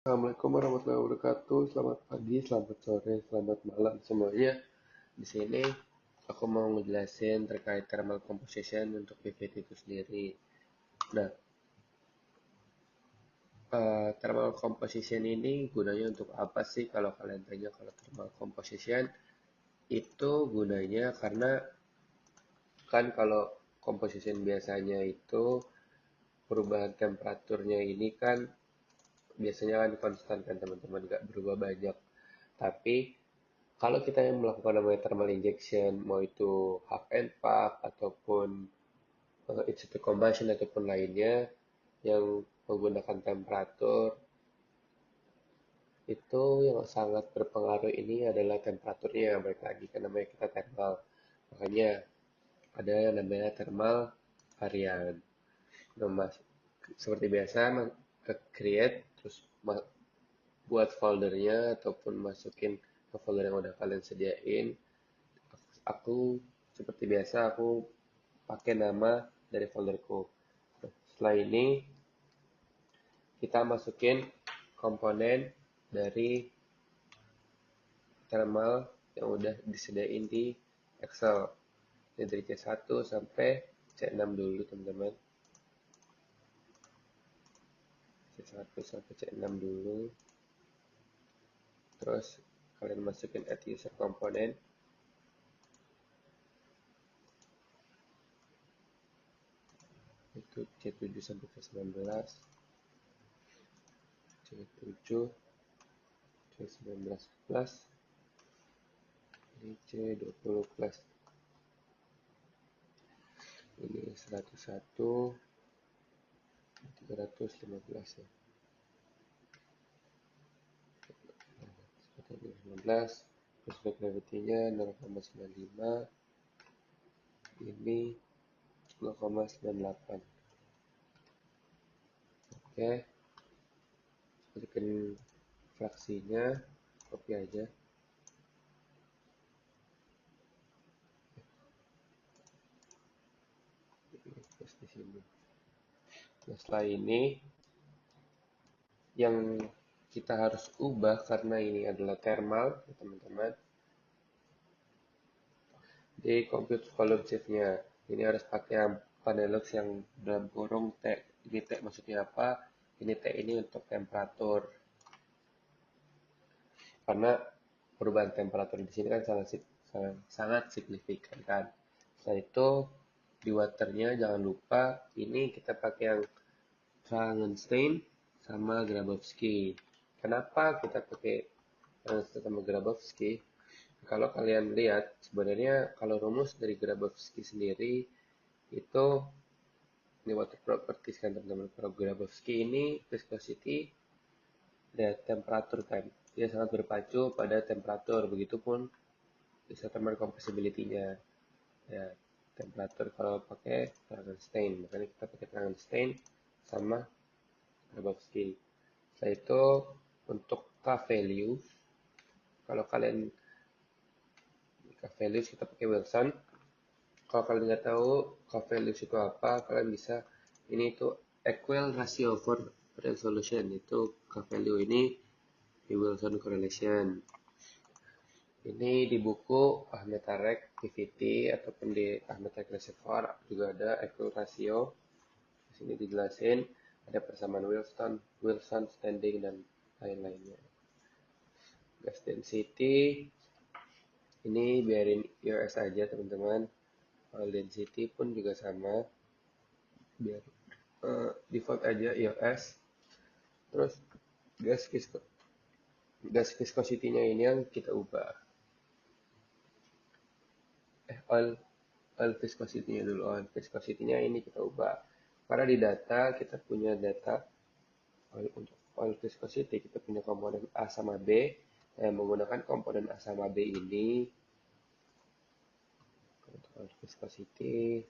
Assalamualaikum warahmatullahi wabarakatuh. Selamat pagi, selamat sore, selamat malam semuanya. Di sini aku mau ngejelasin terkait thermal composition untuk PVT itu sendiri. Nah, thermal composition ini gunanya untuk apa sih kalau kalian tanya kalau thermal composition itu gunanya karena kan kalau composition biasanya itu perubahan temperaturnya ini kan biasanya kan konstan kan teman-teman, nggak berubah banyak. Tapi kalau kita yang melakukan namanya thermal injection, mau itu half and puff ataupun in situ combustion ataupun lainnya yang menggunakan temperatur, itu yang sangat berpengaruh ini adalah temperaturnya. Balik lagi kan namanya kita thermal. Makanya ada yang namanya thermal varian. Nah, seperti biasa ke create terus buat foldernya ataupun masukin ke folder yang udah kalian sediain. Aku seperti biasa aku pakai nama dari folderku. Setelah ini kita masukin komponen dari thermal yang udah disediain di Excel. Ini dari C1 sampai C6 dulu teman-teman. C1 sampai C6 dulu. Terus kalian masukin add user komponen. Itu C7 sampai C19. C7 C19 plus. Ini C20 plus. Ini 101 315 ya. 115 terus gravity-nya 0,95, ini 0,98. Oke, masukin fraksinya, copy aja. Terus di sini. Nah, setelah ini yang kita harus ubah karena ini adalah thermal, ya, teman-teman. Di compute volume shift-nya, ini harus pakai yang Panelux yang dalam kurung T. Ini T maksudnya apa? Ini T ini untuk temperatur. Karena perubahan temperatur di sini kan sangat signifikan kan. Setelah itu di waternya jangan lupa ini kita pakai yang Frankenstein sama Grabowski. Kenapa kita pakai Frankenstein sama Grabowski? Kalau kalian lihat sebenarnya kalau rumus dari Grabowski sendiri itu ini water properties kan teman-teman. Kalau Grabowski ini viscosity dan temperatur kan. Dia sangat berpacu pada temperatur. Begitupun bisa thermal compressibility-nya. Ya, temperatur kalau pakai Frankenstein. Makanya kita pakai Frankenstein sama Grabowski. Setelah itu untuk K value, kalau kalian K value kita pakai Wilson. Kalau kalian nggak tahu K value itu apa, kalian bisa ini itu equal ratio for resolution itu K value ini di Wilson correlation. Ini di buku Ahmed Tarek PVT ataupun di Ahmed Tarek Reservoir juga ada equal ratio. Di sini dijelasin ada persamaan Wilson, Wilson standing dan lain-lainnya. Gas density ini biarin US aja teman-teman. Oil density pun juga sama. Biar default aja US. Terus gas visco gas viscosity-nya ini yang kita ubah. Oil oil viscosity-nya dulu. Oil viscosity-nya ini kita ubah. Karena di data kita punya data untuk oil viscosity kita punya komponen A sama B. Menggunakan komponen A sama B ini untuk oil viscosity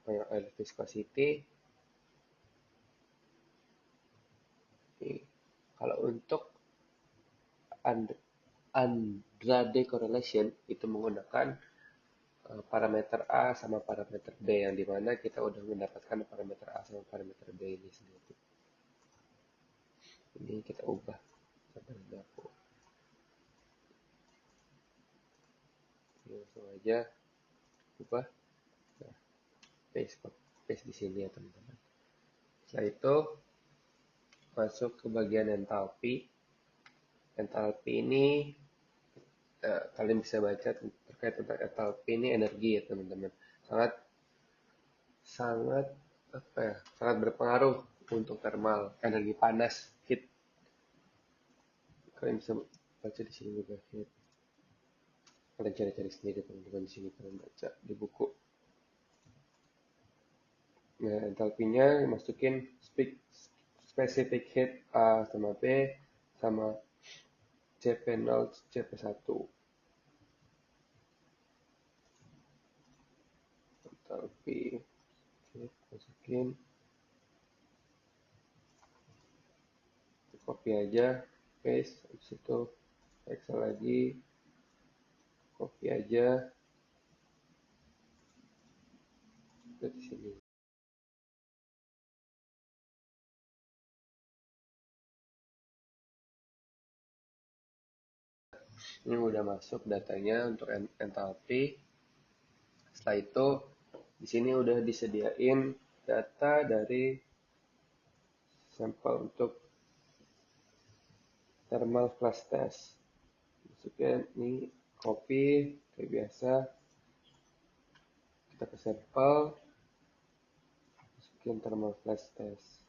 oil viscosity ini, kalau untuk Andrade correlation itu menggunakan parameter A sama parameter B, yang dimana kita udah mendapatkan parameter A sama parameter B ini sendiri. Ini kita ubah sampai aku. Ini langsung aja ubah. Nah, paste di sini ya teman-teman. Setelah itu masuk ke bagian entalpi. Entalpi ini kalian bisa baca terkait tentang entalpi ini energi ya teman-teman. Sangat sangat apa ya? Sangat berpengaruh untuk thermal, energi panas, heat. Kalian bisa baca di sini juga heat. Kalian cari-cari sendiri teman-teman, di sini kalian baca di buku. Nah, entalpinya masukin specific heat A sama B sama CP0 CP1. Entalpi masukin, copy aja, paste, habis itu Excel lagi, copy aja ke sini. Ini udah masuk datanya untuk entalpi. Setelah itu di sini udah disediain data dari sampel untuk thermal flash test. Masukin ini, copy kayak biasa, kita ke sampel, masukin thermal flash test.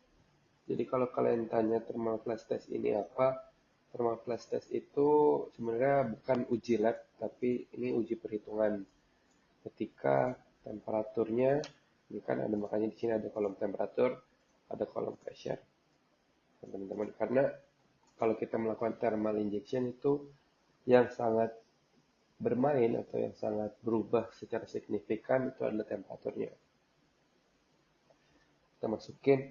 Jadi kalau kalian tanya thermal flash test ini apa, thermal flash test itu sebenarnya bukan uji lab, tapi ini uji perhitungan. Ketika temperaturnya, ini kan ada, makanya di sini ada kolom temperatur, ada kolom pressure, teman-teman. Karena kalau kita melakukan thermal injection itu yang sangat bermain atau yang sangat berubah secara signifikan itu adalah temperaturnya. Kita masukin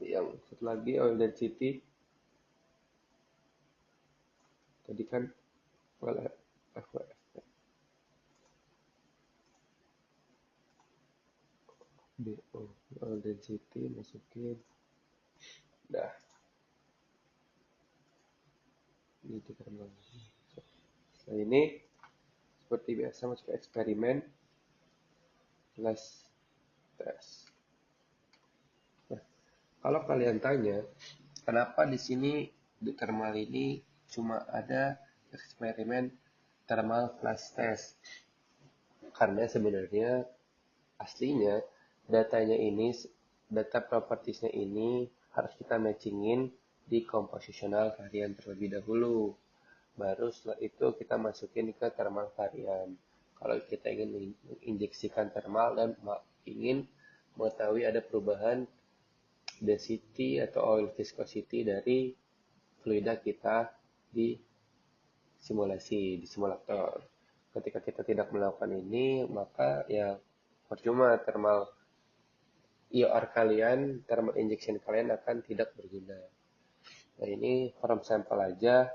yang satu lagi, oil density. Tadi kan FWF. BO, oil density masukin. Dah. Ini thermal. Setelah ini seperti biasa masuk ke eksperimen flash test. Nah, kalau kalian tanya, kenapa di sini di thermal ini cuma ada eksperimen thermal flash test? Karena sebenarnya aslinya datanya ini, data propertiesnya ini harus kita matchingin di compositional variant terlebih dahulu. Baru setelah itu kita masukin ke thermal variant. Kalau kita ingin menginjeksikan thermal dan ingin mengetahui ada perubahan density atau oil viscosity dari fluida kita di simulasi, di simulator. Ketika kita tidak melakukan ini, maka ya percuma thermal IOR kalian, thermal injection kalian akan tidak berguna. Nah, ini form sampel aja,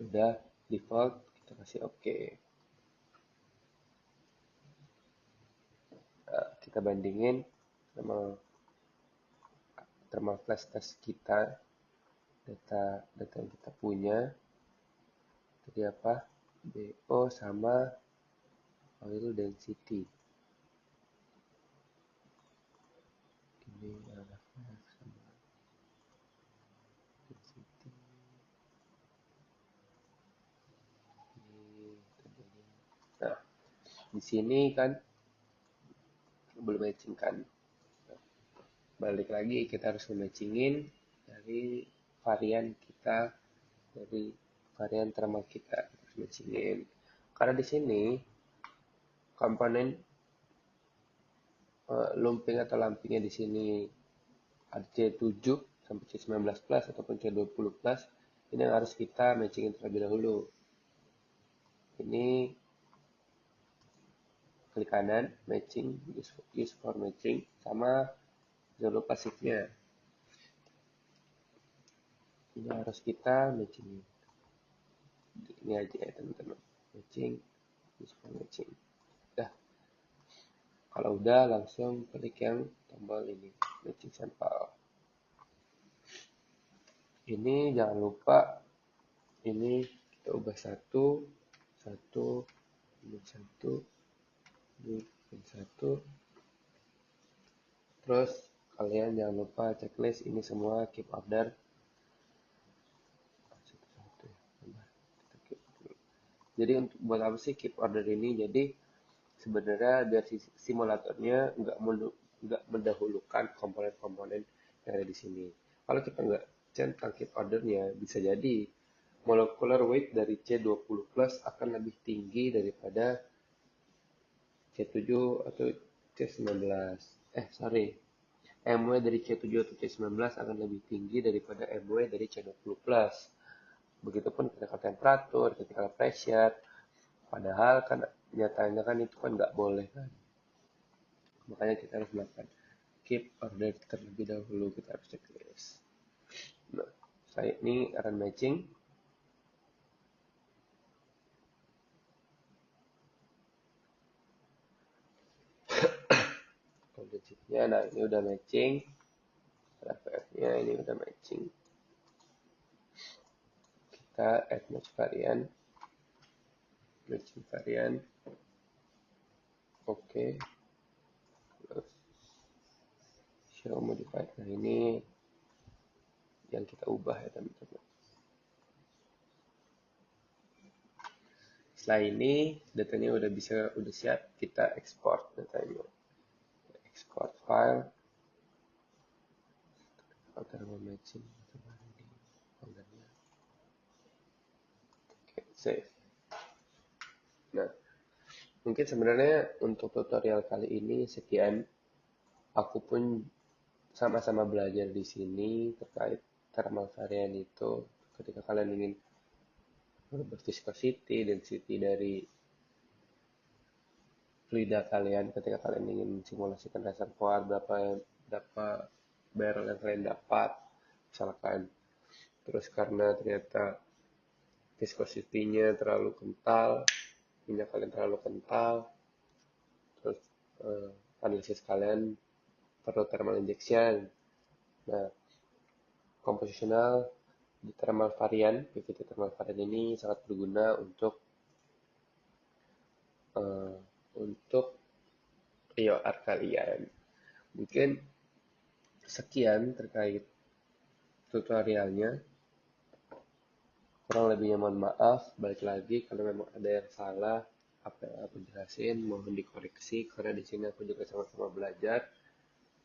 udah default, kita kasih OK. Nah, kita bandingin thermal flash test kita, data yang kita punya, tadi apa? BO sama oil density. Ini adalah sama density. Nah, di sini kan belum matching kan. Balik lagi kita harus matchingin dari varian kita, dari varian thermal kita harus matchingin. Karena di sini komponen lumping atau lampingnya di sini ada C7 sampai C19 plus ataupun C20 plus, ini yang harus kita matchingin terlebih dahulu. Ini klik kanan, matching, use for matching, sama jangan lupa shift-nya. Ini harus kita matching. Ini aja ya teman-teman. Matching, display matching. Dah, kalau udah langsung klik yang tombol ini, matching sampel. Ini jangan lupa, ini kita ubah satu, satu, ini satu, ini satu. Terus kalian jangan lupa checklist ini semua keep order. Jadi untuk buat apa sih keep order ini? Jadi sebenarnya dari simulatornya nggak mendahulukan komponen-komponen yang ada di sini. Kalau kita nggak centang keep ordernya, bisa jadi molecular weight dari C20 plus akan lebih tinggi daripada C7 atau C19. Sorry. MW dari C7 atau C19 akan lebih tinggi daripada MW dari C20 plus. Begitupun ketika temperatur, ketika pressure. Padahal kan nyatanya kan itu kan nggak boleh kan. Makanya kita harus melakukan keep order terlebih dahulu, kita harus checklist. Nah, saya ini akan matching. Kondisinya, nah ini udah matching. RFF-nya ini udah matching. Kita add match variant. Matching variant. Oke. Terus show modified. Nah ini yang kita ubah ya teman-teman. Setelah ini datanya udah siap, kita export datanya. Export file. Thermal matching foldernya. Oke, save. Nah, mungkin sebenarnya untuk tutorial kali ini sekian. Aku pun sama-sama belajar di sini terkait thermal variant itu. Ketika kalian ingin merubah viscosity, density dari fluida kalian, ketika kalian ingin simulasikan reservoir berapa barrel yang kalian dapat, misalkan. Terus karena ternyata viscosity-nya terlalu kental, minyak kalian terlalu kental, terus analisis kalian perlu thermal injection. Nah, komposisional di thermal variant, PVT thermal variant ini sangat berguna untuk IOR kalian. Mungkin sekian terkait tutorialnya. Kurang lebihnya mohon maaf, balik lagi kalau memang ada yang salah apa yang aku jelasin mohon dikoreksi karena di sini aku juga sama-sama belajar.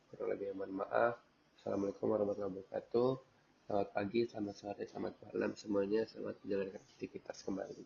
Kurang lebihnya mohon maaf. Assalamualaikum warahmatullahi wabarakatuh. Selamat pagi, selamat sore, selamat malam semuanya. Selamat menjalankan aktivitas kembali.